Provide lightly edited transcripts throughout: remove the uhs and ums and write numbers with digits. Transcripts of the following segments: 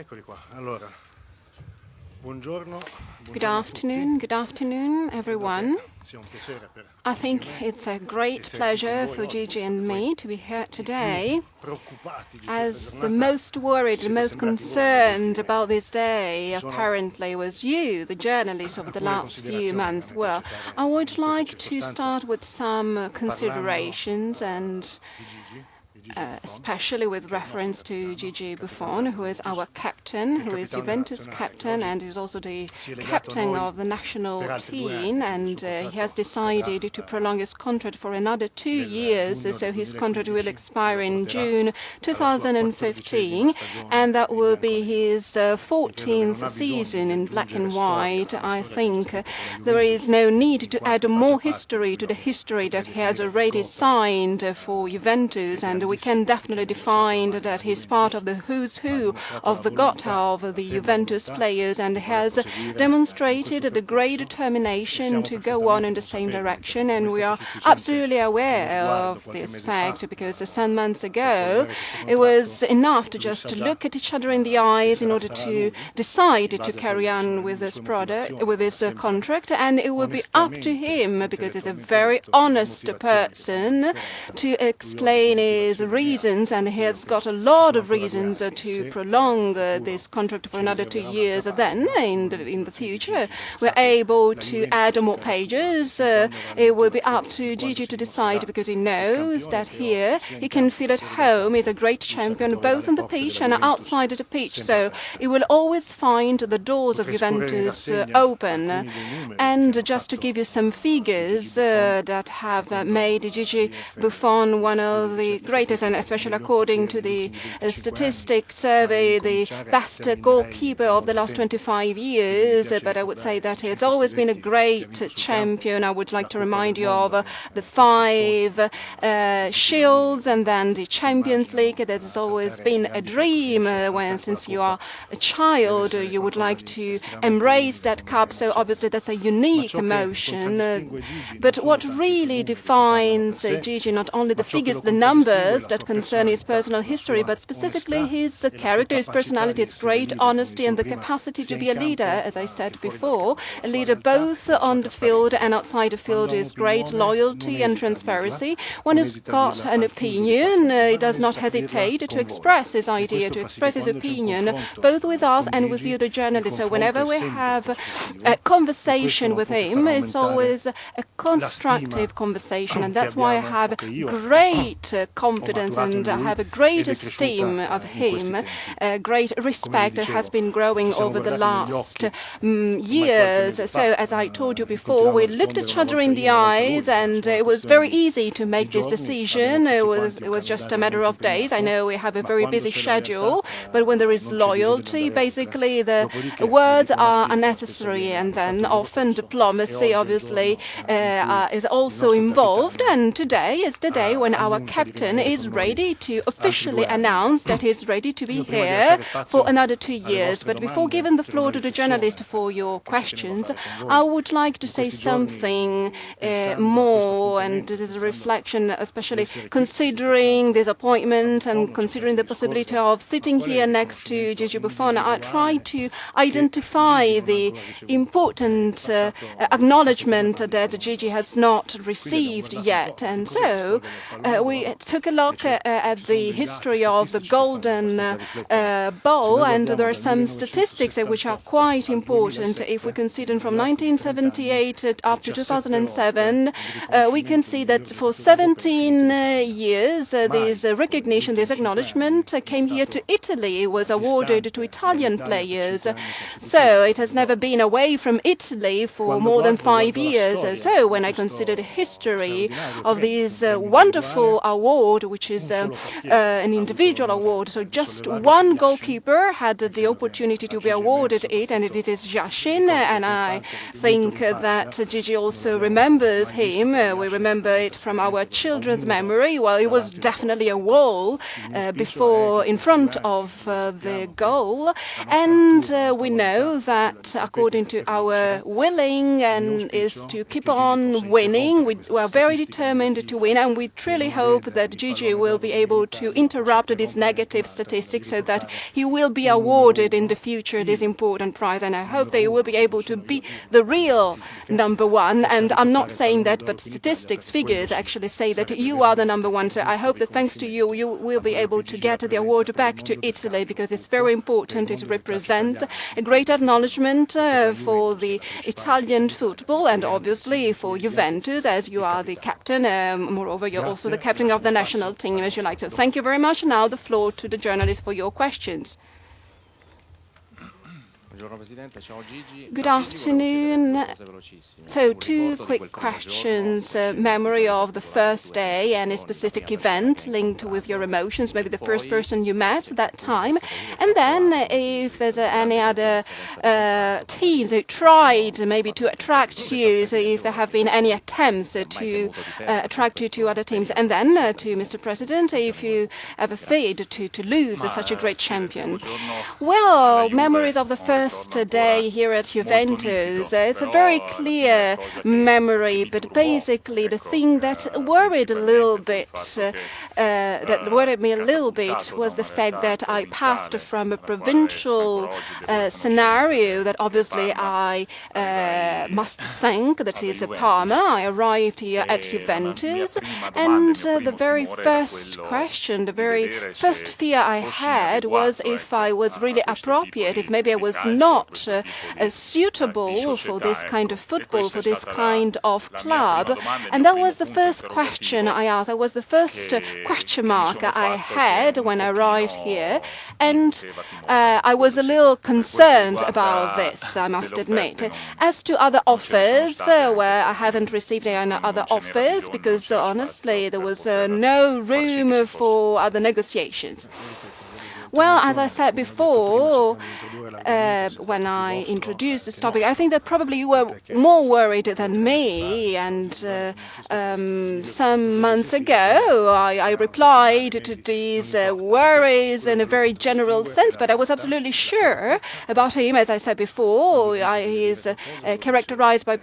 Eccoli qua. Allora, buongiorno. Good afternoon, everyone. I think it's a great pleasure for Gigi and me to be here today. As the most worried, the most concerned about this day, apparently was you, the journalist over the last few months. Well, I would like to start with some considerations and especially with reference to Gigi Buffon, who is our captain, who is Juventus captain and is also the captain of the national team, and he has decided to prolong his contract for another 2 years, so his contract will expire in June 2015, and that will be his 14th season in black and white. I think there is no need to add more history to the history that he has already signed for Juventus, and we can definitely define that he's part of the who's who of the Gotha of the Juventus players and has demonstrated the great determination to go on in the same direction, and we are absolutely aware of this fact because some months ago it was enough to just look at each other in the eyes in order to decide to carry on with this contract, and it will be up to him, because he's a very honest person, to explain his reasons, and he has got a lot of reasons to prolong this contract for another 2 years. Then, in the future, we're able to add more pages. It will be up to Gigi to decide, because he knows that here he can feel at home. He's a great champion, both on the pitch and outside the pitch, so he will always find the doors of Juventus open. And just to give you some figures that have made Gigi Buffon one of the greatest, and especially according to the statistics survey, the best goalkeeper of the last 25 years. But I would say that it's always been a great champion. I would like to remind you of the 5 shields and then the Champions League. That has always been a dream since you are a child. You would like to embrace that cup. So obviously that's a unique emotion. But what really defines Gigi, not only the figures, the numbers that concern his personal history, but specifically his character, his personality, his great honesty and the capacity to be a leader, as I said before, a leader both on the field and outside the field, is great loyalty and transparency. When he's got an opinion, he does not hesitate to express his idea, to express his opinion, both with us and with you, the journalists. So whenever we have a conversation with him, it's always a constructive conversation, and that's why I have great confidence and I have a great esteem of him, great respect that has been growing over the last years. So, as I told you before, we looked each other in the eyes, and it was very easy to make this decision. It was just a matter of days. I know we have a very busy schedule, but when there is loyalty, basically the words are unnecessary, and then often diplomacy, obviously, is also involved. And today is the day when our captain is ready to officially announce that he's ready to be here for another 2 years. But before giving the floor to the journalist for your questions, I would like to say something more, and this is a reflection, especially considering this appointment and considering the possibility of sitting here next to Gigi Buffon. I try to identify the important acknowledgement that Gigi has not received yet. And so we took a look at the history of the Golden Ball, and there are some statistics which are quite important. If we consider from 1978 up to 2007, we can see that for 17 years, this recognition, this acknowledgement came here to Italy. It was awarded to Italian players. So it has never been away from Italy for more than 5 years. So when I consider the history of this wonderful award, which is an individual award, so just one goalkeeper had the opportunity to be awarded it, and it is Yashin, and I think that Gigi also remembers him. We remember it from our children's memory. Well, it was definitely a wall before, in front of the goal, and we know that according to our willing and is to keep on winning. We are very determined to win, and we truly hope that Gigi Gigi will be able to interrupt these negative statistics so that he will be awarded in the future this important prize. And I hope that he will be able to be the real #1. And I'm not saying that, but statistics, figures actually say that you are the #1. So I hope that thanks to you, you will be able to get the award back to Italy, because it's very important. It represents a great acknowledgement for the Italian football and obviously for Juventus, as you are the captain. Moreover, you're also the captain of the national team, as you like. So thank you very much. Now the floor to the journalists for your questions. Good afternoon. So 2 quick questions. Memory of the first day and a specific event linked with your emotions, maybe the first person you met at that time. And then if there's any other teams who tried maybe to attract you, so if there have been any attempts to attract you to other teams. And then to Mr. President, if you ever feared to lose such a great champion. Well, memories of the first day here at Juventus. It's a very clear memory, but basically the thing that worried me a little bit was the fact that I passed from a provincial scenario that obviously I must thank, that is Parma. I arrived here at Juventus, and the very first question, the very first fear I had was if I was really appropriate, if maybe I was not suitable for this kind of football, for this kind of club. And that was the first question I asked. That was the first question mark I had when I arrived here. And I was a little concerned about this, I must admit. As to other offers, where I haven't received any other offers, because honestly there was no room for other negotiations. Well, as I said before, when I introduced this topic, I think that probably you were more worried than me. And some months ago, I replied to these worries in a very general sense, but I was absolutely sure about him. As I said before, he is characterized by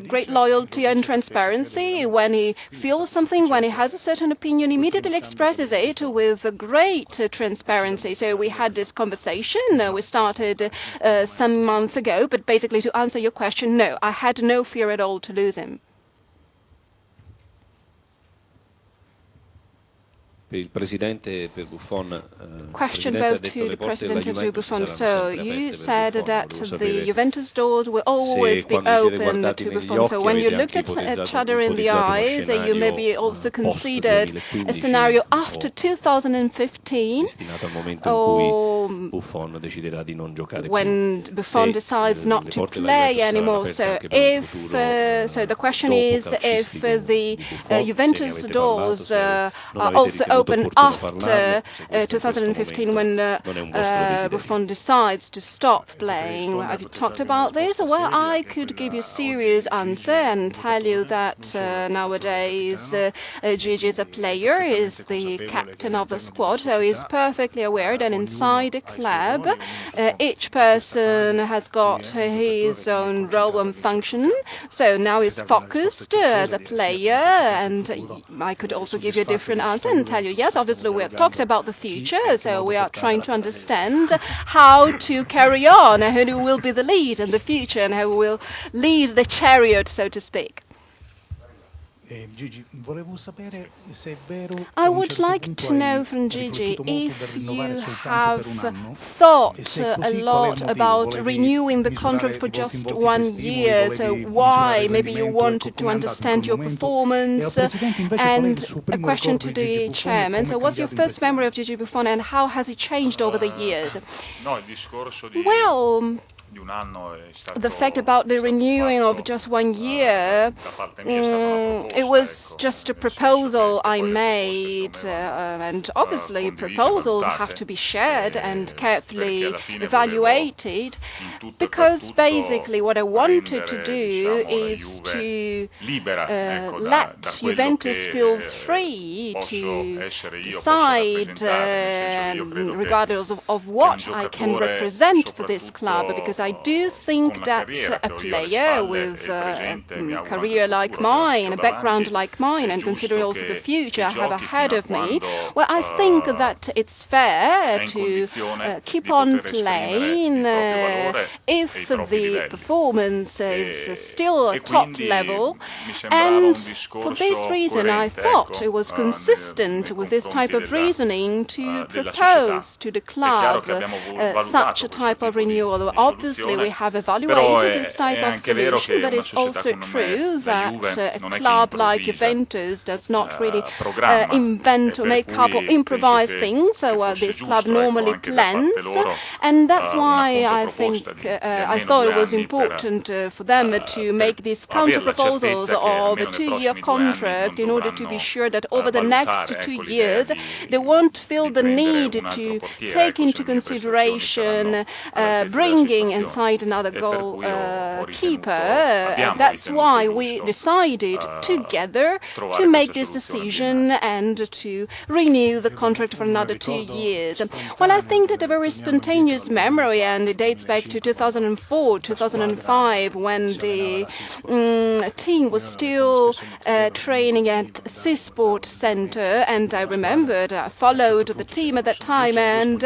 great loyalty and transparency. When he feels something, when he has a certain opinion, he immediately expresses it with great transparency. So we had this conversation. We started some months ago, but basically to answer your question, no, I had no fear at all to lose him. Question both to the President and to Buffon. So you said that the Juventus doors will always be open to Buffon. So when you looked at each other in the eyes, you maybe also considered a scenario after 2015, or when Buffon decides not to play anymore. So the question is if the Juventus doors are also open after 2015, when Buffon decides to stop playing. Have you talked about this? Well, I could give you a serious answer and tell you that nowadays Gigi is a player, is the captain of the squad, so he's perfectly aware that inside the club each person has got his own role and function. So now he's focused as a player, and I could also give you a different answer and tell you, yes, obviously we have talked about the future, so we are trying to understand how to carry on, who will be the lead in the future and who will lead the chariot, so to speak. I would like to know from Gigi if you have thought a lot about renewing the contract for just 1 year. So why? Maybe you wanted to understand your performance. And a question to the chairman. So what's your first memory of Gigi Buffon and how has it changed over the years? Well, the fact about the renewing of just 1 year, it was just a proposal I made, and obviously proposals have to be shared and carefully evaluated, because basically what I wanted to do is to let Juventus feel free to decide, regardless of what I can represent for this club, because I do think think that a player with a career like mine, a background like mine, and considering also the future I have ahead of me, well, I think that it's fair to keep on playing if the performance is still top level. And for this reason, I thought it was consistent with this type of reasoning to propose to the club such a type of renewal. Obviously, we have evaluated this type of solution, but it's also true that a club like Juventus does not really invent or make up or improvise things. So this club normally plans, and that's why I think I thought it was important for them to make these counter proposals of a 2-year contract in order to be sure that over the next 2 years they won't feel the need to take into consideration bringing inside another goalkeeper. That's why we decided together to make this decision and to renew the contract for another 2 years. Well, I think that a very spontaneous memory, and it dates back to 2004, 2005, when the team was still training at Sisport Center, and I remembered I followed the team at that time, and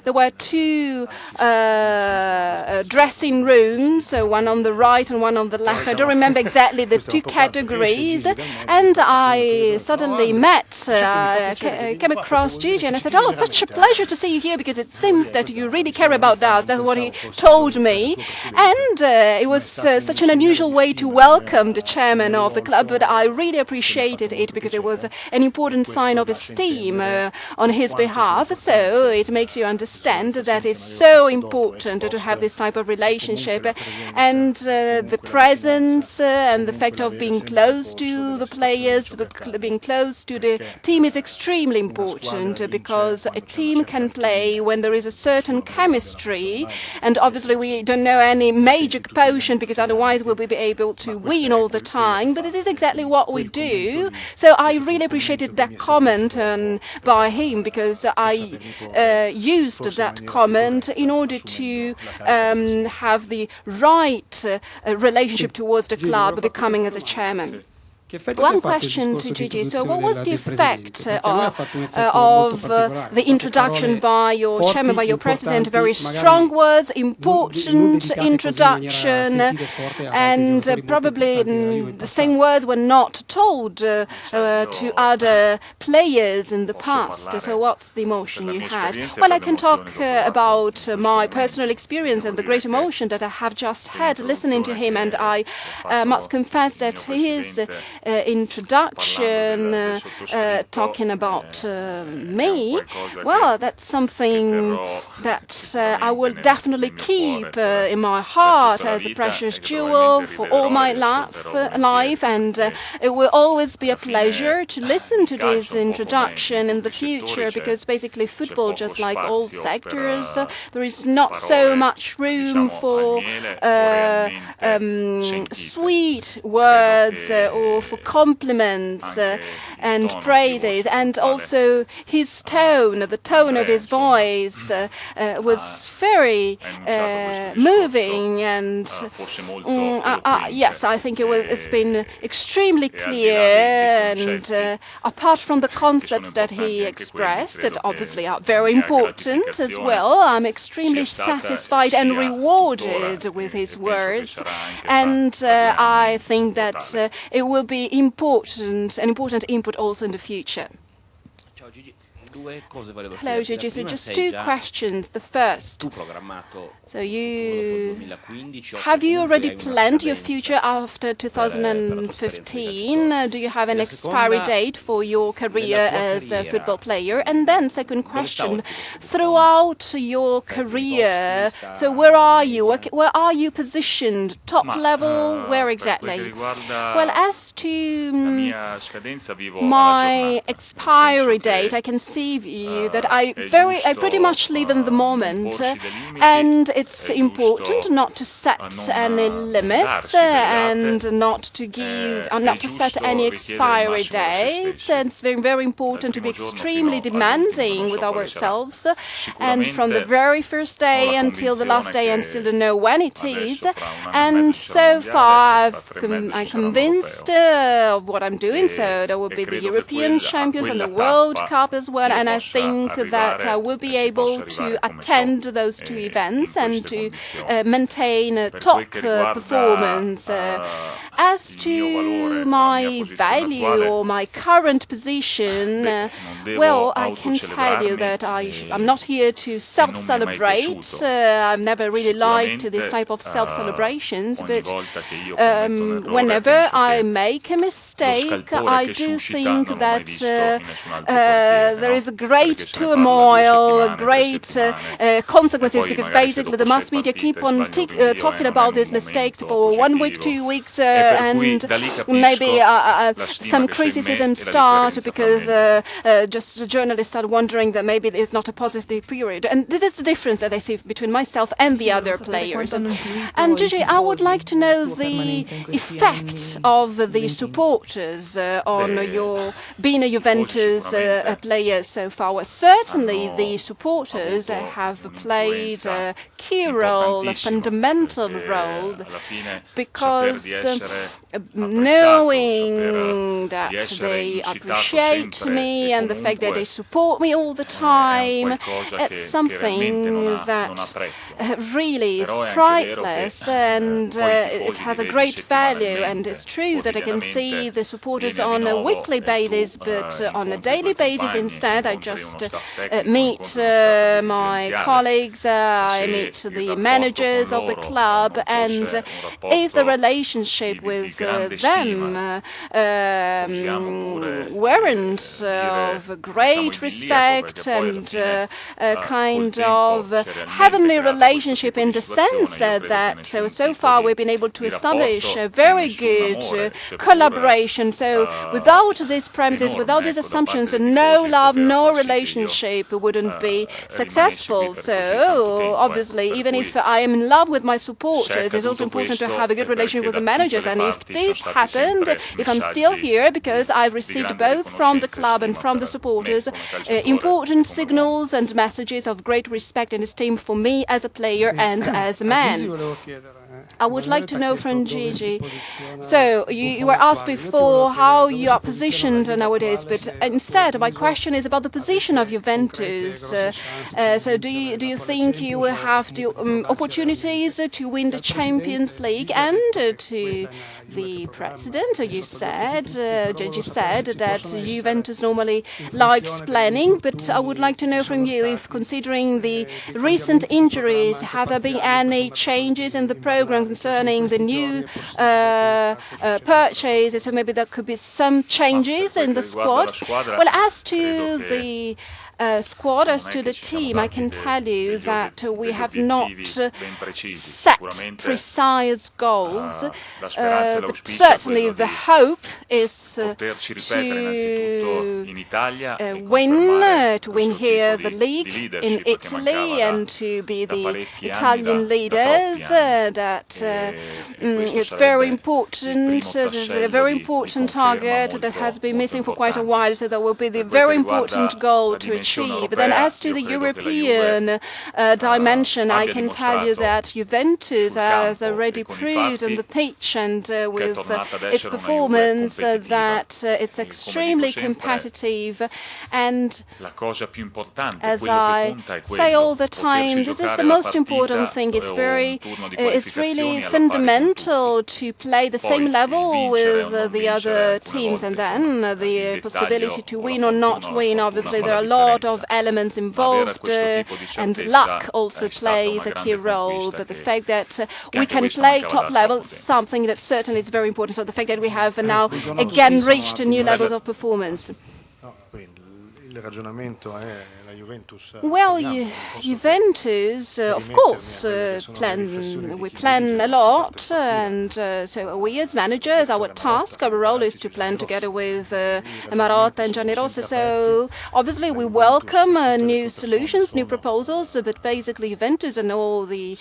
there were 2 dressing rooms, one on the right and one on the left. I don't remember exactly the 2 categories, and I suddenly came across Gigi, and I said, "Oh, such a pleasure to see you here, because it seems that you really care about us." That's what he told me, and it was such an unusual way to welcome the chairman of the club, but I really appreciated it because it was an important sign of esteem on his behalf. So it makes you understand that it's so important to have this type of relationship, and the presence and the fact of being close to the players, being close to the team is extremely important, because a team can play when there is a certain chemistry, and obviously we don't know any magic potion, because otherwise we'll be able to win all the time, but this is exactly what we do. So I really appreciated that comment by him, because I used that comment in order to have the right relationship towards the club becoming as a chairman. One question to Gigi. So what was the effect of the introduction by your chairman, by your president? Very strong words, important introduction, and probably the same words were not told to other players in the past. So what's the emotion you had? Well, I can talk about my personal experience and the great emotion that I have just had listening to him, and I must confess that his introduction, talking about me, well, that's something that I will definitely keep in my heart as a precious jewel for all my life, and it will always be a pleasure to listen to this introduction in the future, because basically football, just like all sectors, there is not so much room for sweet words or for compliments and praises, and also his tone, the tone of his voice was very moving, and yes, I think it's been extremely clear, and apart from the concepts that he expressed, that obviously are very important as well, I'm extremely satisfied and rewarded with his words, and I think that it will be an important input also in the future. Hello, Gigi. So just 2 questions. The first, so have you already planned your future after 2015? Do you have an expiry date for your career as a football player? And then second question, throughout your career, so where are you? Where are you positioned? Top level? Where exactly? Well, as to my expiry date, I can see believe you that I pretty much live in the moment, and it's important not to set any limits and not to set any expiry dates. And it's very, very important to be extremely demanding with ourselves, and from the very first day until the last day, and still don't know when it is. And so far, I'm convinced of what I'm doing. So there will be the European Champions and the World Cup as well, and I think that I will be able to attend those two events and to maintain a top performance. As to my value or my current position, well, I can tell you that I'm not here to self-celebrate. I've never really liked this type of self-celebrations, but whenever I make a mistake, I do think that there is a great turmoil, great consequences, because basically the mass media keep on talking about these mistakes for 1 week, 2 weeks, and maybe some criticism start because just the journalists are wondering that maybe it's not a positive period. And this is the difference that I see between myself and the other players. And Gigi, I would like to know the effect of the supporters on your being a Juventus player so far. Well, certainly the supporters have played a key role, a fundamental role, because knowing that they appreciate me and the fact that they support me all the time, it's something that really is priceless, and it has a great value. And it's true that I can see the supporters on a weekly basis, but on a daily basis instead, I just meet my colleagues, I meet the managers of the club, and if the relationship with them weren't of great respect and a kind of heavenly relationship, in the sense that so far we've been able to establish a very good collaboration. So without these premises, without these assumptions, no love, no relationship wouldn't be successful. So obviously, even if I am in love with my supporters, it's also important to have a good relationship with the managers. And if this happened, if I'm still here, because I've received both from the club and from the supporters important signals and messages of great respect and esteem for me as a player and as a man. I would like to know from Gigi. So you were asked before how you are positioned nowadays, but instead my question is about the position of Juventus. So do you think you will have the opportunities to win the Champions League? And to the president, you said, Gigi said that Juventus normally likes planning, but I would like to know from you if, considering the recent injuries, have there been any changes in the program concerning the new purchases? So maybe there could be some changes in the squad. Well, as to the squad, as to the team, I can tell you that we have not set precise goals, but certainly the hope is to win here the league in Italy and to be the Italian leaders. That it's very important. There's a very important target that has been missing for quite a while, so that will be the very important goal to achieve. But then as to the European dimension, I can tell you that Juventus has already proved on the pitch and with its performance that it's extremely competitive. And as I say all the time, this is the most important thing. It's really fundamental to play the same level with the other teams, and then the possibility to win or not win. Obviously, there are a lot of elements involved, and luck also plays a key role. But the fact that we can play top level, something that certainly is very important. So the fact that we have now again reached new levels of performance. Well, Juventus, of course, we plan a lot, and so we as managers, our task, our role is to plan together with Marotta and Gianni Rosso. So obviously we welcome new solutions, new proposals, but basically Juventus and all the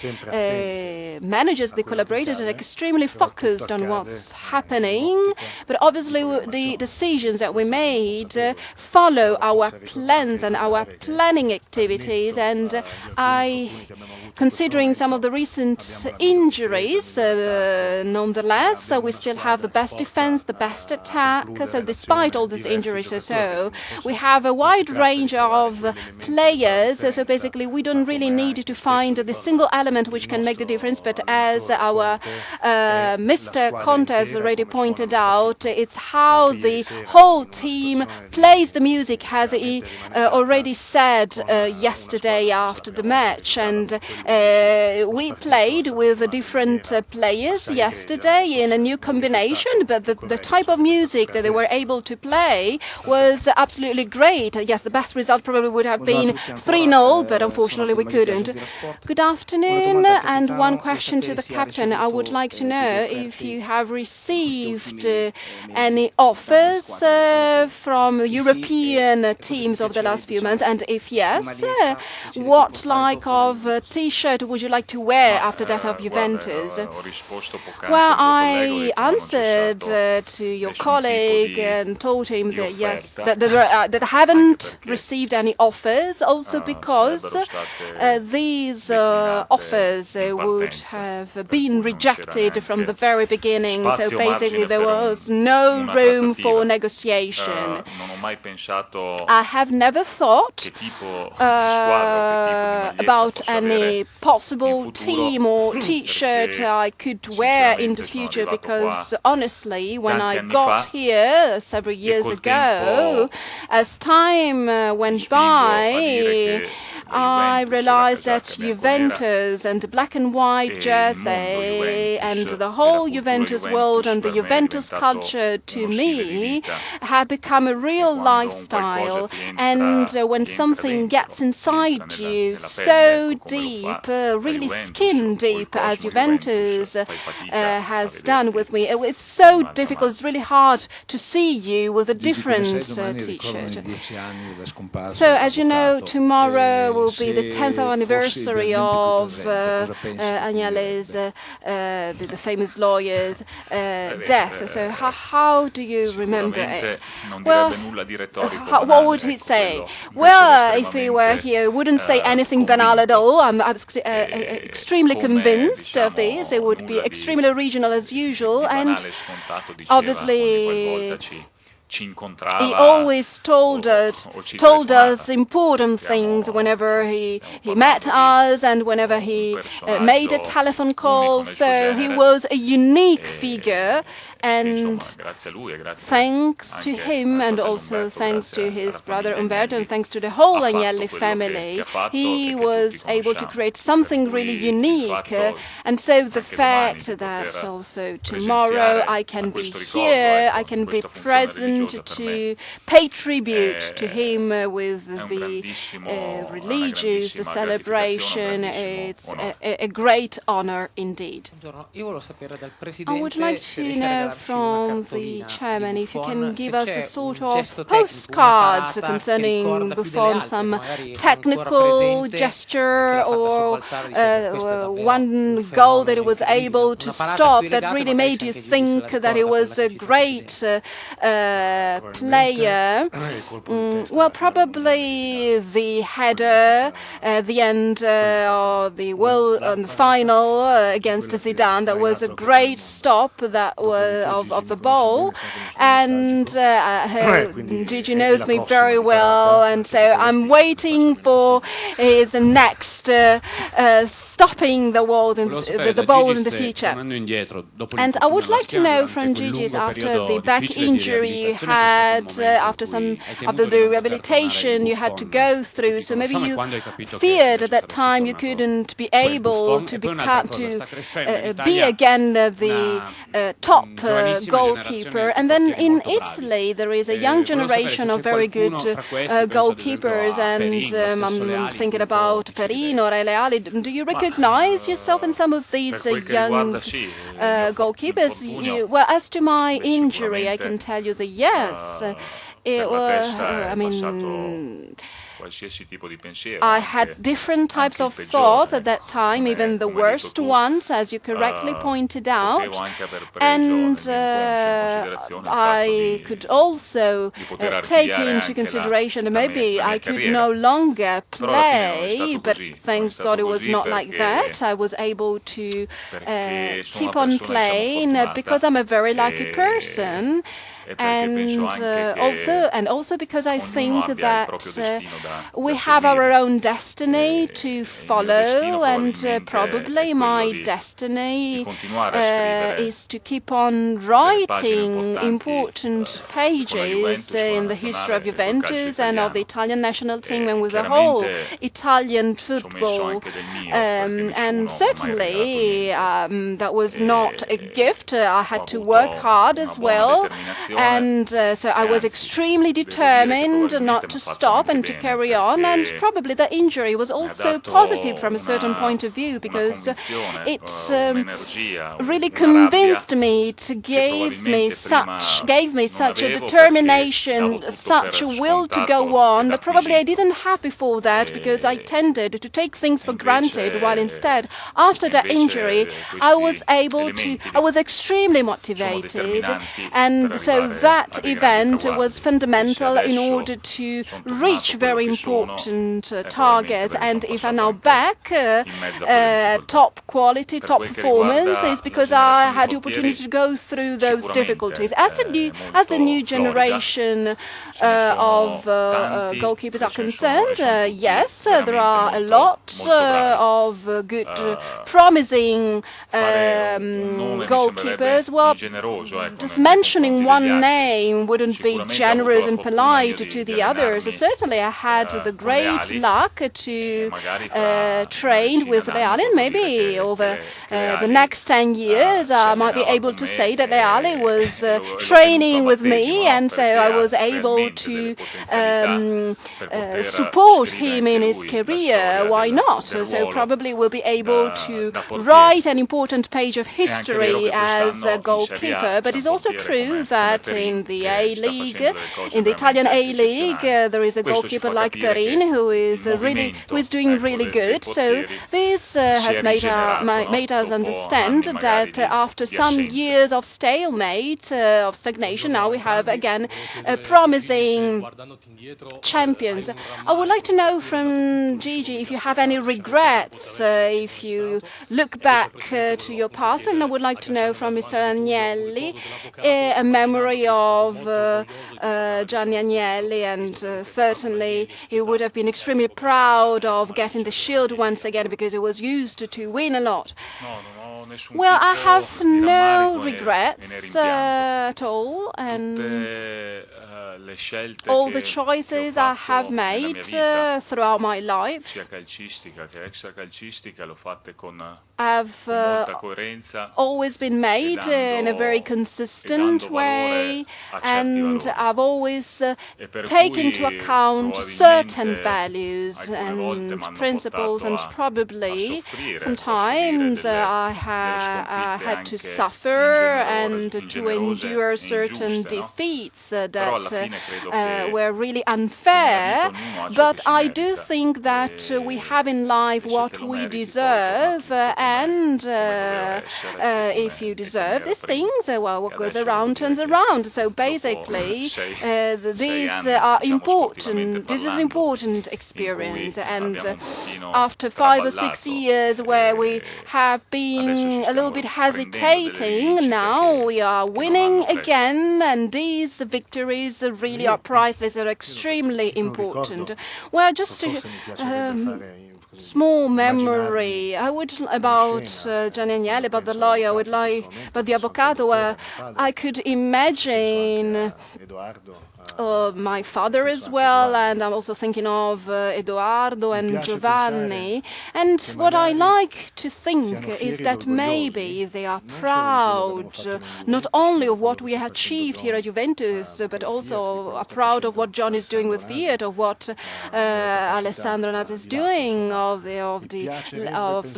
managers, the collaborators are extremely focused on what's happening. But obviously the decisions that we made follow our plans and our planning activities, and considering some of the recent injuries, nonetheless, we still have the best defense, the best attack. So despite all these injuries, we have a wide range of players. So basically, we don't really need to find the single element which can make the difference. But as our Mr. Conte has already pointed out, it's how the whole team plays the music, as he already said yesterday after the match. And we played with different players yesterday in a new combination, but the type of music that they were able to play was absolutely great. Yes, the best result probably would have been 3-0, but unfortunately we couldn't. Good afternoon, and one question to the captain. I would like to know if you have received any offers from European teams over the last few months, and if yes, what like of T-shirt would you like to wear after that of Juventus? Well, I answered to your colleague and told him that yes, that I haven't received any offers, also because these offers would have been rejected from the very beginning. So basically there was no room for negotiation. I have never thought about any possible team or T-shirt I could wear in the future, because honestly, when I got here several years ago, as time went by, I realized that Juventus and the black and white jersey and the whole Juventus world and the Juventus culture to me had become a real lifestyle. And when something gets inside you so deep, really skin deep, as Juventus has done with me, it's so difficult, it's really hard to see you with a different T-shirt. So as you know, tomorrow will be the 10th anniversary of Agnelli's, the famous lawyer's death. So how do you remember it? Well, what would he say? Well, if he were here, he wouldn't say anything banal at all. I'm extremely convinced of this. It would be extremely original as usual, and obviously he always told us important things whenever he met us and whenever he made a telephone call. So he was a unique figure, and thanks to him, and also thanks to his brother Umberto, and thanks to the whole Agnelli family, he was able to create something really unique. And so the fact that also tomorrow I can be here, I can be present to pay tribute to him with the religious celebration, it's a great honor indeed. I would like to know from the chairman if you can give us a sort of postcard concerning Buffon, some technical gesture or one goal that he was able to stop that really made you think that he was a great player. Well, probably the header at the end of the final against Zidane. That was a great stop that was of the ball, and Gigi knows me very well, and so I'm waiting for his next stopping the ball in the future. And I would like to know from Gigi, after the back injury you had after the rehabilitation you had to go through. So maybe you feared at that time you couldn't be able to be again the top goalkeeper. And then in Italy there is a young generation of very good goalkeepers, and I'm thinking about Perino, Reale. Do you recognize yourself in some of these young goalkeepers? Well, as to my injury, I can tell you that yes, I had different types of thoughts at that time, even the worst ones, as you correctly pointed out. And I could also take into consideration that maybe I could no longer play, but thanks God it was not like that. I was able to keep on playing because I'm a very lucky person. And also because I think that we have our own destiny to follow, and probably my destiny is to keep on writing important pages in the history of Juventus and of the Italian national team and with the whole Italian football. And certainly that was not a gift. I had to work hard as well. And so I was extremely determined not to stop and to carry on. And probably the injury was also positive from a certain point of view, because it really convinced me, it gave me such a determination, such a will to go on that probably I didn't have before that, because I tended to take things for granted, while instead, after that injury, I was extremely motivated. And so that event was fundamental in order to reach very important targets. And if I'm now back, top quality, top performance, is because I had the opportunity to go through those difficulties. As the new generation of goalkeepers are concerned, yes, there are a lot of good, promising goalkeepers. Well, just mentioning one name wouldn't be generous and polite to the others. Certainly, I had the great luck to train with Reale, and maybe over the next 10 years, I might be able to say that Reale was training with me, and so I was able to support him in his career. Why not? So probably we'll be able to write an important page of history as a goalkeeper. But it's also true that in the A-League, in the Italian A-League, there is a goalkeeper like Perin who is doing really good. So this has made us understand that after some years of stalemate, of stagnation, now we have again promising champions. I would like to know from Gigi if you have any regrets, if you look back to your past, and I would like to know from Mr. Agnelli a memory of Gianni Agnelli, and certainly he would have been extremely proud of getting the shield once again, because it was used to win a lot. Well, I have no regrets at all, and all the choices I have made throughout my life have always been made in a very consistent way, and I've always taken into account certain values and principles, and probably sometimes I had to suffer and to endure certain defeats that were really unfair. But I do think that we have in life what we deserve, and if you deserve these things, well, what goes around turns around. So basically, these are important. This is an important experience, and after 5 or 6 years where we have been a little bit hesitating, now we are winning again, and these victories really are priceless. They're extremely important. Well, just to small memory. I would about Gianluigi, about the lawyer, I would like, about the avvocato, where I could imagine my father as well, and I'm also thinking of Edoardo and Giovanni. And what I like to think is that maybe they are proud not only of what we have achieved here at Juventus, but also are proud of what John is doing with Fiat, of what Alessandro Naz is doing, of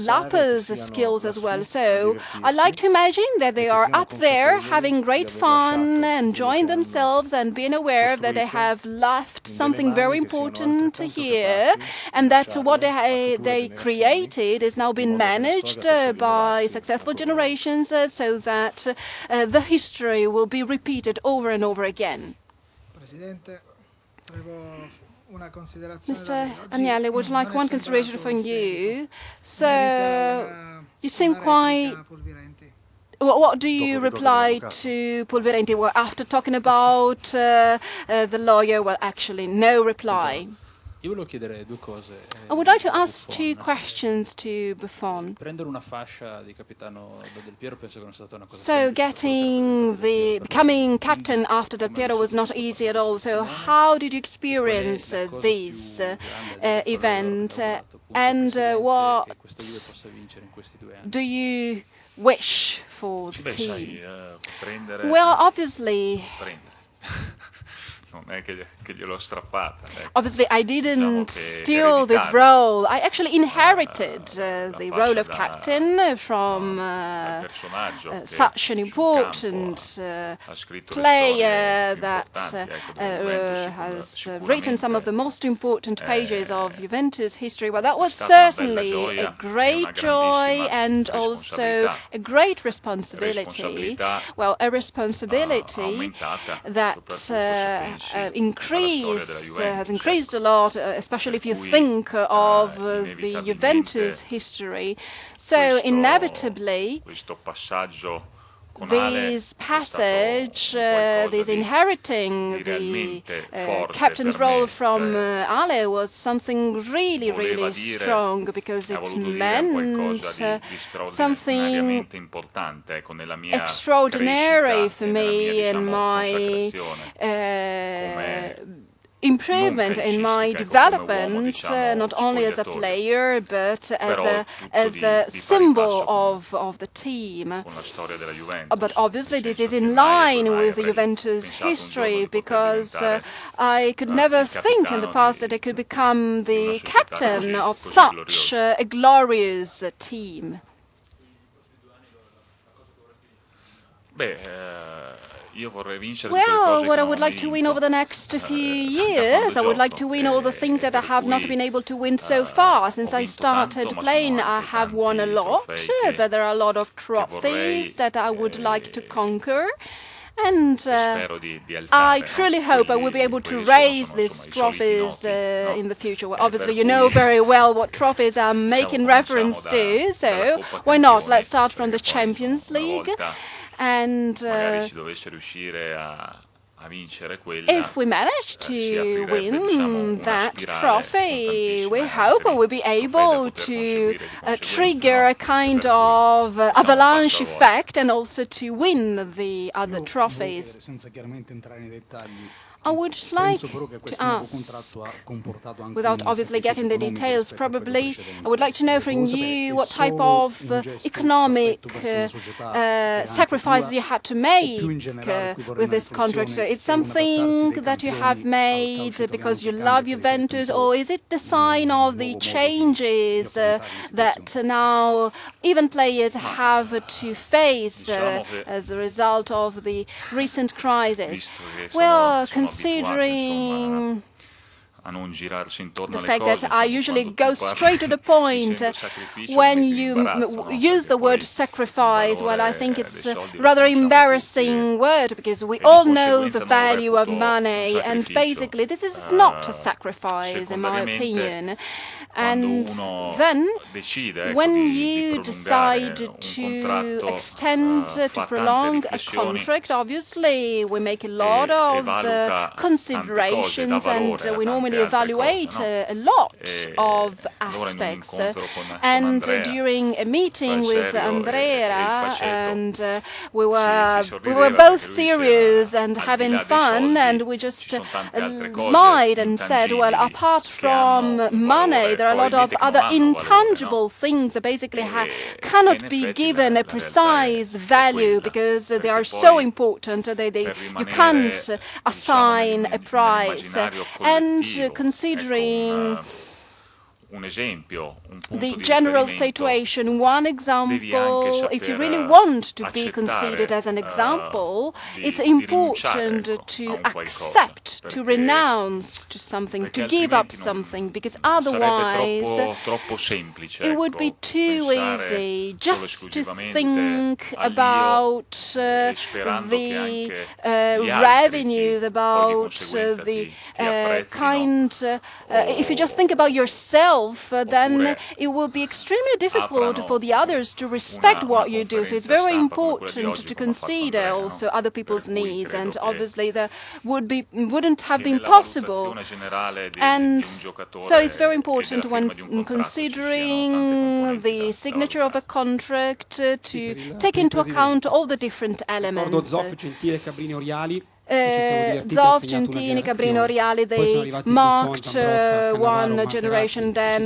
Lapa's skills as well. So I like to imagine that they are up there having great fun, enjoying themselves, and being aware that they have left something very important here, and that what they created is now being managed by successful generations, so that the history will be repeated over and over again. Mr. Agnelli would like one consideration from you. So you seem quite... What do you reply to Polverenti? Well, after talking about the lawyer, well, actually, no reply. Io volevo chiedere due cose. I would like to ask two questions to Buffon. Prendere una fascia di capitano Del Piero penso che non sia stata una cosa So becoming captain after Del Piero was not easy at all. So how did you experience this event? And what do you wish for the team? Well, obviously... Obviously, I didn't steal this role. I actually inherited the role of captain from such an important player that has written some of the most important pages of Juventus history. Well, that was certainly a great joy and also a great responsibility. Well, a responsibility that has increased a lot, especially if you think of the Juventus history. So inevitably, this passage, this inheriting the captain's role from Ale was something really, really strong, because it meant something extraordinary for me in my improvement in my development, not only as a player, but as a symbol of the team. But obviously this is in line with the Juventus history, because I could never think in the past that I could become the captain of such a glorious team. Well, what I would like to win over the next few years, I would like to win all the things that I have not been able to win so far. Since I started playing, I have won a lot, but there are a lot of trophies that I would like to conquer. And I truly hope I will be able to raise these trophies in the future. Well, obviously, you know very well what trophies I'm making reference to, so why not? Let's start from the Champions League. And if we manage to win that trophy, we hope we'll be able to trigger a kind of avalanche effect and also to win the other trophies. I would like to ask, without obviously getting the details, probably, I would like to know from you what type of economic sacrifices you had to make with this contract. So it's something that you have made because you love Juventus, or is it the sign of the changes that now even players have to face as a result of the recent crisis? Well, considering the fact that I usually go straight to the point when you use the word sacrifice, well, I think it's a rather embarrassing word, because we all know the value of money, and basically this is not a sacrifice, in my opinion. And then, when you decide to extend, to prolong a contract, obviously we make a lot of considerations, and we normally evaluate a lot of aspects. And during a meeting with Andrea, and we were both serious and having fun, and we just smiled and said, well, apart from money, there are a lot of other intangible things that basically cannot be given a precise value because they are so important. You can't assign a price. And considering the general situation, one example, if you really want to be considered as an example, it's important to accept, to renounce to something, to give up something, because otherwise it would be too easy just to think about the revenues, about the kind. If you just think about yourself, then it will be extremely difficult for the others to respect what you do. So it's very important to consider also other people's needs, and obviously that wouldn't have been possible. And so it's very important when considering the signature of a contract to take into account all the different elements. Zoff, Gentini, Cabrini, Oriali, they marked one generation, then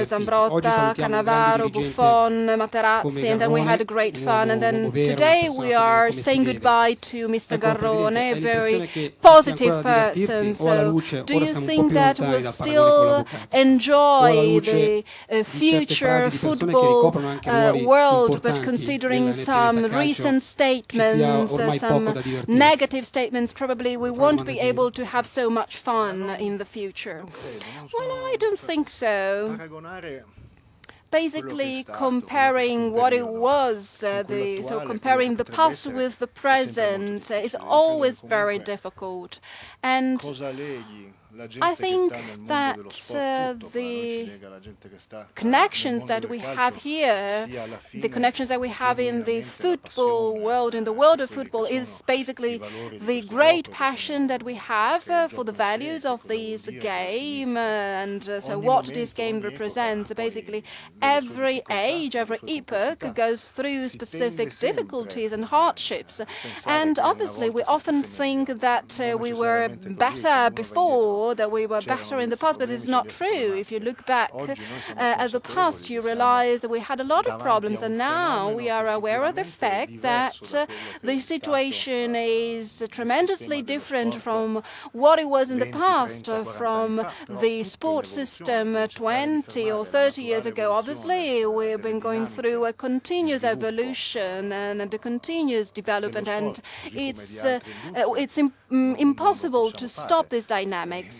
Zambrotta, Cannavaro, Buffon, Materazzi, and then we had great fun. And then today we are saying goodbye to Mr. Garrone, a very positive person. So do you think that we'll still enjoy the future football world, but considering some recent statements, some negative statements, probably we won't be able to have so much fun in the future? Well, I don't think so. Basically, comparing what it was, so comparing the past with the present is always very difficult. And I think that the connections that we have here, the connections that we have in the football world, in the world of football, is basically the great passion that we have for the values of this game, and so what this game represents. Basically, every age, every epoch goes through specific difficulties and hardships. And obviously, we often think that we were better before, that we were better in the past, but it's not true. If you look back at the past, you realize that we had a lot of problems, and now we are aware of the fact that the situation is tremendously different from what it was in the past, from the sports system 20 or 30 years ago. Obviously, we've been going through a continuous evolution and a continuous development, and it's impossible to stop these dynamics.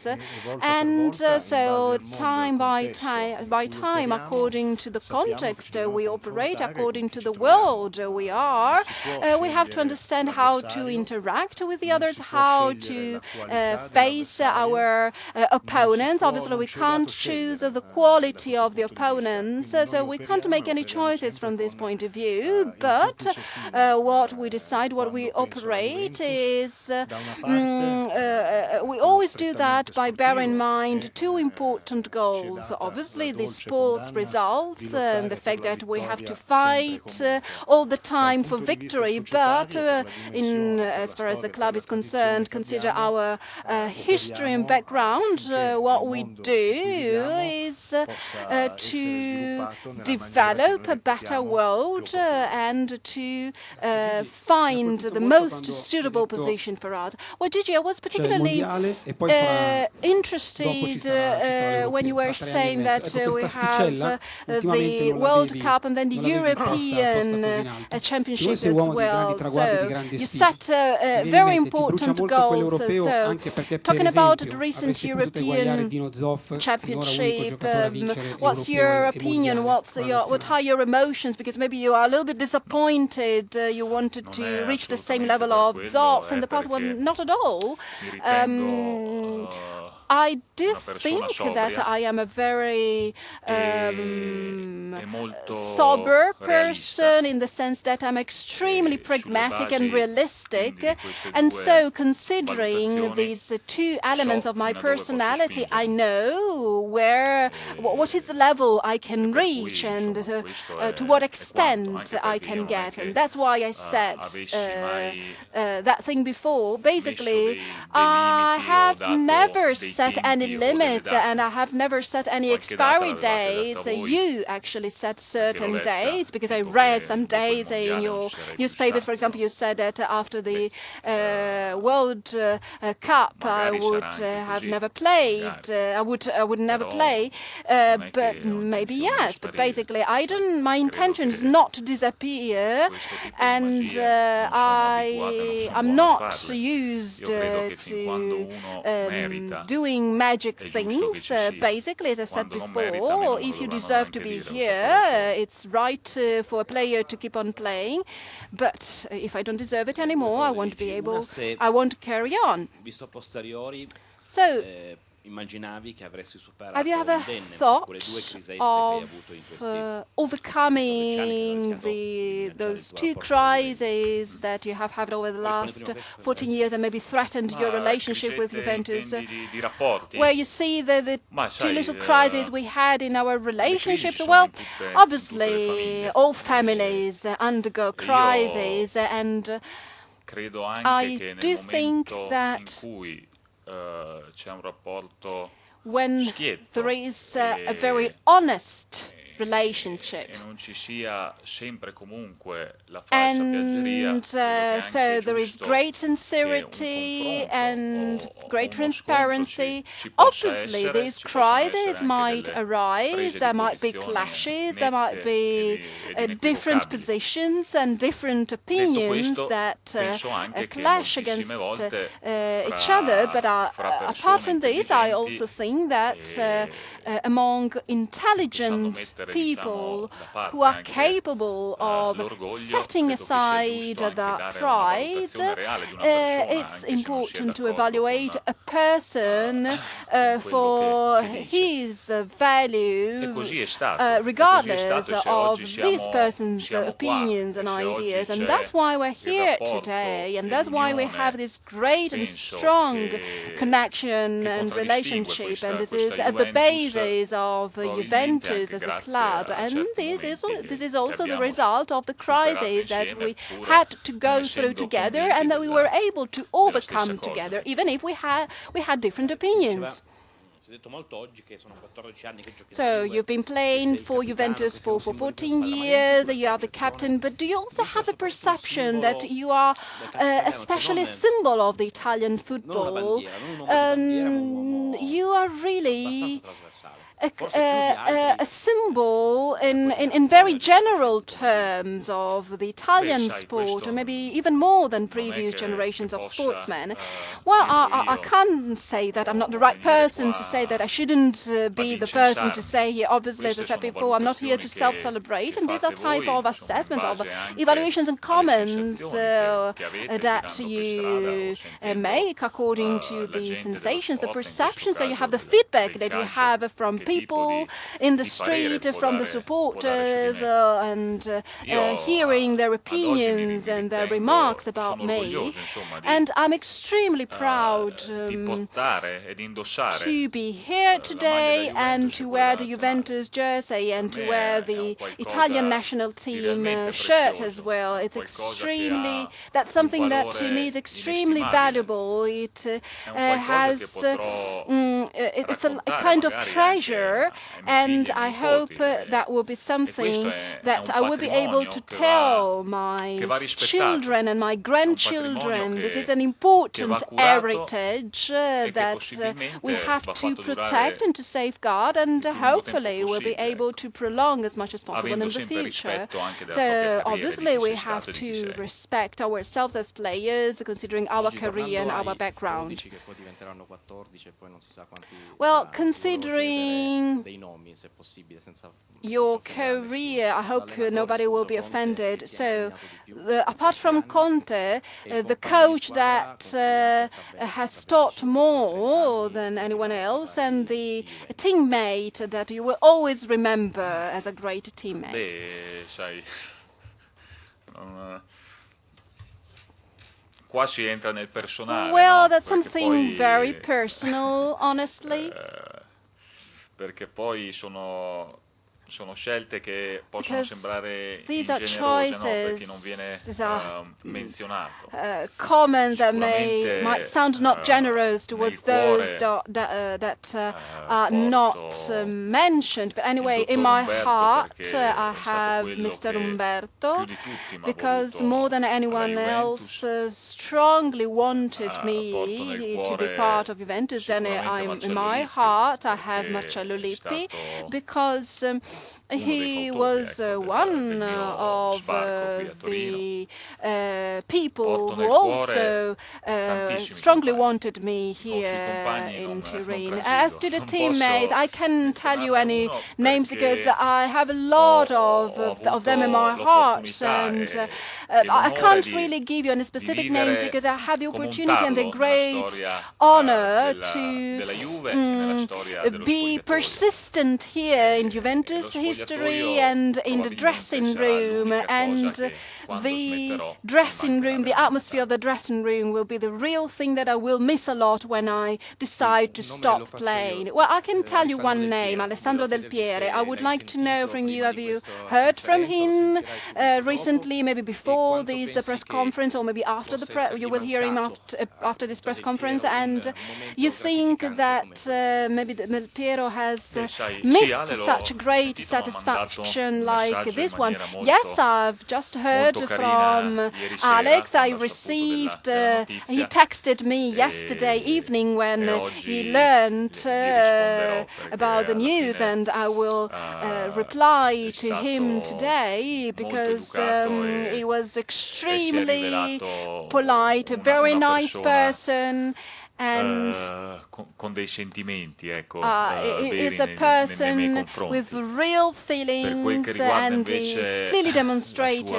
And so time by time, according to the context we operate, according to the world we are, we have to understand how to interact with the others, how to face our opponents. Obviously, we can't choose the quality of the opponents, so we can't make any choices from this point of view. But what we decide, what we operate is, we always do that by bearing in mind two important goals. Obviously, the sports results and the fact that we have to fight all the time for victory, but as far as the club is concerned, consider our history and background. What we do is to develop a better world and to find the most suitable position for us. Well, Gigi, I was particularly interested when you were saying that we have the World Cup and then the European Championship as well. So you set very important goals. So talking about the recent European Championship, what's your opinion? What are your emotions? Because maybe you are a little bit disappointed. You wanted to reach the same level of Zoff in the past. Well, not at all. I do una persona think that sobria I am a very e molto sober realista. person, in the sense that I'm extremely pragmatic and realistic. quindi, di queste And due so, considering valutazioni, these two elements of my fino a dove posso personality, I spingermi. know what is the level I can per reach, cui, and insomma, questo to è what quanto, extent anche I perché io can non è get. che And that's why I said avessi mai that thing before. Basically, dei I limiti o have dato never dei set tempi any o delle limits, date. and I have never set any Qualche data expiry l'avevate dates. data voi, You actually set perché l'ho certain letta, dates, because I tipo read che some dopo il dates in mondiale non your ci sarei più newspapers. For stato. example, you said that after the World Cup, I Magari would sarà anche have così, never played. magari. I would never Però play. non è But che ho maybe intenzione di yes. But sparire. basically, I don't. My Credo intention is che not to disappear, questo tipo di and magie non sono abituato e non sono I'm buono a not farle. used Io credo che fin quando to uno merita doing magic è giusto che things. ci sia. Basically, as I said Quando non merita, almeno before, me lo if you dovranno deserve to neanche be dire, lo here, saprei solo. it's right for a player to keep on playing. But if I don't deserve it anymore, I won't be able. I won't carry on. Visto a posteriori, So, immaginavi che avresti superato have you ever indenne thought quelle due crisette che hai of avuto in questi overcoming those two crises that you have had over the last 14 years and maybe threatened your relationship with Juventus? Di rapporti. Where you see the Ma two sai, little crises we had in our relationships. sono Well, in tutte le obviously, famiglie. all families undergo crises, and Credo I anche che do nel think momento in that cui c'è un rapporto when schietto there is a very e honest relationship, e non ci sia sempre comunque la falsa piaggeria, and credo che è so anche there is giusto great che un sincerity confronto and o great uno transparency. scontro ci possa Obviously, essere, these ci possono essere crises anche might delle arise, prese there di might be posizione clashes, there might nette be ed different inequivocabili. positions and different Detto opinions questo, that penso anche che clash moltissime against volte each other. But fra apart from persone this, I intelligenti also think that among sanno intelligent mettere, people diciamo, da parte who are anche capable of l'orgoglio, setting credo che sia aside giusto anche that dare una pride, valutazione reale di una persona, it's anche se non si è important to d'accordo evaluate con a person quello for che dice. his E value, così è stato. E così è regardless stato, e se of oggi this person's siamo qua, opinions e and se oggi ideas. And c'è that's why we're il here rapporto today, and e that's why we l'unione, have this great and penso strong che connection and contraddistingue relationship, and this questa is at the Juventus, basis of probabilmente Juventus anche as a grazie club, a and certi this is momenti also che the abbiamo result of the superato crises that insieme, we pur had to non go through essendo together, convinti and that we were able to overcome cosa. together, even if we had different opinions. Si è detto molto oggi che sono 14 anni che giochi So alla Juve, you've been che playing sei il for capitano, Juventus che sei un for simbolo di 14 questa squadra, ma years, neanche you are the quella captain, but do you also Invece have the soprattutto un perception that simbolo you are del calcio italiano, cioè especially a non- symbol of the Italian non una football? bandiera, non un uomo di bandiera, ma un uomo You are really abbastanza trasversale. a, Forse più di altri a symbol in very general terms of the Italian sai, sport, questo or maybe even more than non è previous che generations of possa, sportsmen. Well, dirlo I io, can't say that I'm not the right venire person to qua say that. I shouldn't be ad the person to incensarmi. say here. Obviously, as I Queste said sono before, I'm not here to valutazioni self-celebrate, che and these are fate type voi, of insomma, in assessments, of base anche evaluations and alle comments sensazioni che avete that girando per strada you o sentendo, make according to la the gente dello sensations, the sport, in questo perceptions that you caso have, the del feedback that you calcio, have from che tipo people in the di parere street, può from the dare su di supporters, me. and Io, hearing their ad oggi mi opinions and their ritengo- remarks about sono me. orgoglioso, insomma, di, And I'm extremely proud di portare ed indossare to be here la today maglia and Juventus to e wear quella the nazionale. Juventus jersey and Per to me wear è un the qualcosa Italian national di team realmente shirt as prezioso, well. It's qualcosa che extremely, ha that's something un that to me valore is extremely inestimabile. valuable. It È un qualcosa che has, potrò it's a raccontare kind of magari treasure, anche ai miei and figli e ai I hope nipoti, that will be e something questo è that un I will be able patrimonio to che tell che my va rispettato. children and my È un grandchildren. patrimonio This che is an important va curato heritage e che that possibilmente we have va to fatto durare protect and to safeguard, and il più lungo hopefully tempo we'll be possibile, able to prolong as much as possible in avendo the sempre future. rispetto anche della So propria carriera, di obviously chi we sei have stato e di chi to sei. respect ourselves as players, considering our Gigi, career and tornando our ai background. 12 che poi diventeranno 14 e poi non si sa quanti Well, saranno, considering saying dei nomi, se possibile, senza your offendere career. nessuno. I hope L'allenatore, nobody will scuso, be Conte, offended. che ti ha So, insegnato di più apart in from questi anni, Conte, e il the compagno di coach squadra that con cui anche sta bene, has sta taught vicino more dopo 30 than anni, anyone dobbiamo else, parlare and di the Juventus. teammate that you will always remember as a great teammate. Beh, sai, non- qua si entra nel personale, Well, no? that's Perché something very poi, personal, honestly. perché poi sono scelte che possono Because sembrare these are ingenerose, no? Per chi non choices, viene these are menzionato. comments that Sicuramente, might sound not generous towards nel those cuore, that are not porto mentioned. But anyway, il in dottor my Umberto heart, perché I è stato have quello Mr. che Umberto, più di tutti mi ha because voluto more than alla anyone Juventus. else strongly wanted Porto nel me to be part of cuore Juventus, and sicuramente in my Marcello heart I Lippi, have perché Marcello è Lippi, stato because uno dei he fautori, was ecco, one del mio of sbarco qui a Torino. the people Porto who nel also cuore tantissimi strongly compagni. wanted me Sui here compagni in non Turin. trasido, As to the non teammates, posso I can tell you menzionarne any uno names because perché I have a lot ho of them in my avuto heart, l'opportunità and e I l'onore can't di really give you any specific names vivere because I have the come un opportunity and the tarlo nella great storia honor della Juve e nella storia dello be spogliatoio. persistent here in Lo Juventus history spogliatoio and in the probabilmente dressing sarà room, l'unica cosa and che quando the smetterò mi dressing mancherà room, the veramente atmosphere of tanto. the dressing room will be the real thing that I will miss a lot when I decide to un nome stop lo faccio playing. io. Well, I can tell you Alessandro one Del name, Piero. Alessandro Volevo Del chiederti Piero. se I would l'hai like to know sentito from you, prima have di you questa heard from conferenza, lo him sentirai subito dopo, recently, maybe e before quanto this pensi press che conference, or maybe after the possa essergli you will hear him mancato after this press Del conference, Piero in and un momento you think gratificante that come questo? maybe Del Piero has Beh, sai, sì, missed Ale such l'ho great sentito, mi ha mandato satisfaction un like messaggio in this one. maniera Yes, I've just heard molto from carina ieri sera Alex. I quando ho saputo received, della he notizia texted me yesterday evening when e he oggi learned gli risponderò about the perché alla news, fine and I will è reply to him stato today molto because educato he was e si è extremely rivelato polite, a very una nice persona person, and con dei sentimenti, ecco, he veri is a nei miei person with confronti. real Per quel che feelings, riguarda and he invece clearly demonstrated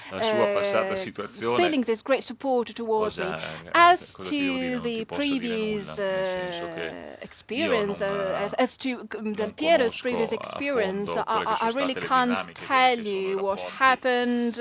la sua passata situazione, feelings, his great support towards me. cosa As cosa ti devo dire? to Non ti the posso dire previous nulla, nel senso che io experience, as to Del non Piero's conosco previous a experience, fondo quelle che I sono really state le can't dinamiche, tell quelli che sono i you what rapporti. happened,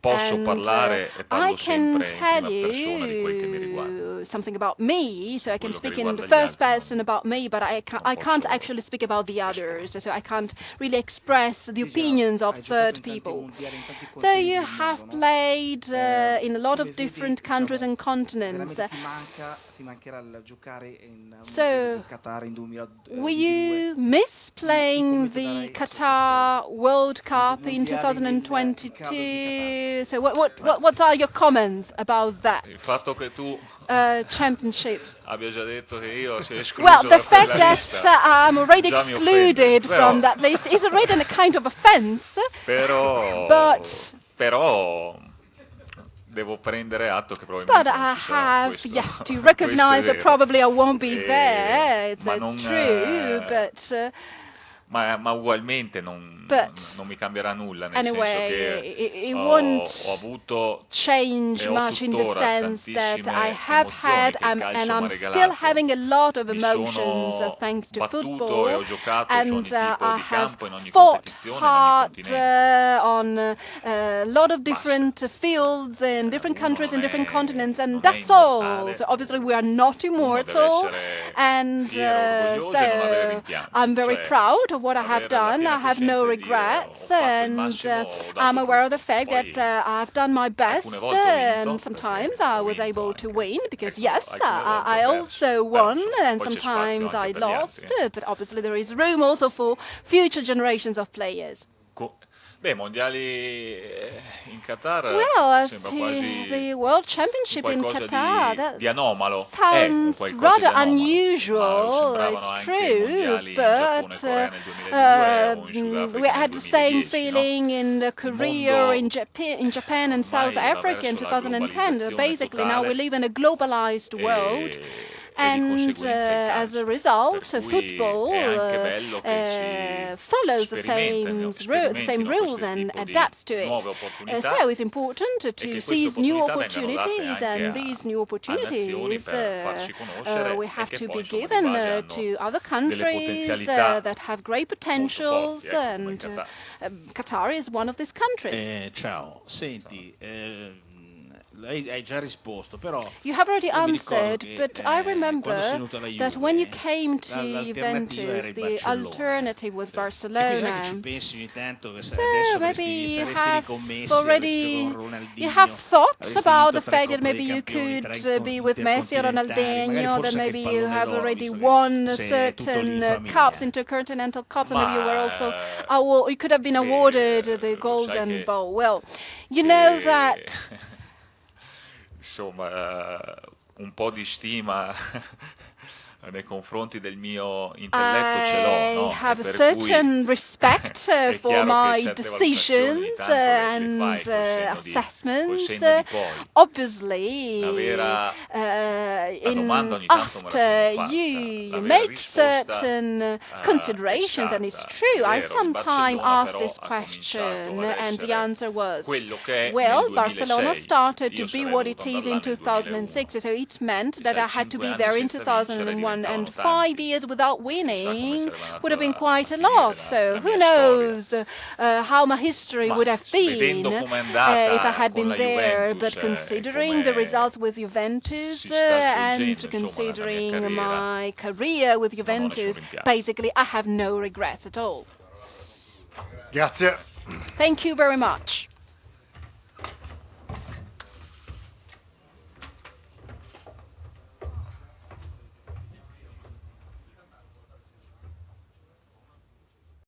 Posso and parlare e I parlo can sempre in tell prima persona di quel che mi riguarda. you something about me, so I can Quello che speak in the riguarda gli first altri person about me, but I non can't posso actually speak about the esporre. others, so I can't really express the Sì, già opinions of hai giocato third in tanti people. mondiali, in tanti So continenti you del have mondo, no? played in a lot Come of vedi, different countries diciamo, and continents. veramente ti mancherà il giocare in So, mondiale di Qatar in will 2022. you miss playing Ti the commenterai su Qatar World Cup in mondiale in caldo di 2022? So what are your comments about that Il fatto che tu championship? abbia già detto che io sia escluso Well, the da fact quella that lista I'm already già mi offende. excluded from that list is already a kind of offense. But devo prendere atto che But probabilmente I non ci sarò, have, questo, yes, to questo recognize è that vero. probably I won't be there. Ma That's non, true, but ma ugualmente non mi cambierà nulla, nel anyway, senso it che won't ho avuto change e ho much in the tuttora sense that I tantissime have emozioni had che il calcio and m'ha I'm still regalato. having a lot of Mi emotions sono thanks to battuto football, e ho giocato su and ogni tipo I di have campo, in ogni fought competizione, in ogni hard continente. on a lot of Basta. different fields in different Uno countries non and different è- continents, and non è that's all. immortale. So obviously we are not Uno deve immortal, essere and fiero, orgoglioso e non avere rimpianti. I'm very Cioè, proud of what I have avere la done. piena I have no coscienza di dire, ho regrets, fatto il and massimo, ho dato I'm aware of the tutto. fact Poi that I've done my best, alcune volte ho vinto, and sometimes perché I ho was vinto able to anche. win, because Ecco, yes, alcune volte I ho also perso, won, insomma, and poi c'è spazio sometimes anche I per gli lost, altri. but obviously there is room also for future generations of players. Beh, mondiali in Qatar Well, as sembra to quasi the World Championship in qualcosa Qatar, di that anomalo. È un sounds qualcosa di rather anomalo. Ma lo unusual, sembravano it's anche i true, mondiali in Giappone e but Corea nel 2002 o in Sudafrica we nel had the same 2010, feeling in Korea, mondo in Japan and South ormai va Africa in verso la 2010. globalizzazione Basically, now we totale live in a globalized world. And as a result, football follows the same rules and adapts to it. So it's important to seize new opportunities, and these new opportunities we have to be given to other countries that have great potentials, and Qatar is one of these countries. Ciao, senti, hai già risposto, però you have already answered, but I remember quando sei venuto alla Juve, that when you came to l'alternativa era Juventus, il the Barcellona. alternative was E quindi Barcelona. non è che ci pensi ogni tanto che So adesso maybe you saresti have ricommesso, already con Ronaldinho, you have thoughts avresti about vinto the 3 fact that Coppe maybe dei you Campioni, could 3 be with Messi or intercontinentali, magari Ronaldinho, forse that anche maybe il you pallone have d'oro, already visto che won sei tutto lì in certain famiglia. cups, intercontinental cups, and maybe you were also you could have been awarded the Golden Ball. Well, you know that insomma, un po' di stima nei confronti del mio intelletto ce l'ho, no? I have E a per cui certain respect è for chiaro my che certe valutazioni ogni decisions tanto le fai and col senno col assessments. senno di poi. Obviously, La vera domanda ogni tanto me la sono after fatta. you La vera make risposta certain è considerations, and it's stata, true. è I vero, il sometimes Barcellona asked però this ha question, cominciato ad and the essere answer was, quello che è well, nel Barcelona 2006. started to Io be sarei what it dovuto is andare in là nel 2006, 2001. so it meant that I had to 5 be anni there in senza vincere 2001, and diventavano 5 years without winning sarebbe would have been andata quite a a finire lot. la So who mia knows how my history Ma would have been vedendo com'è andata if I had con been la there. Juventus, But considering come the results with Juventus si sta svolgendo, and insomma, considering la mia my career with non ho nessun Juventus, rimpianto. basically I have no regrets at all. Grazie. Thank you very much.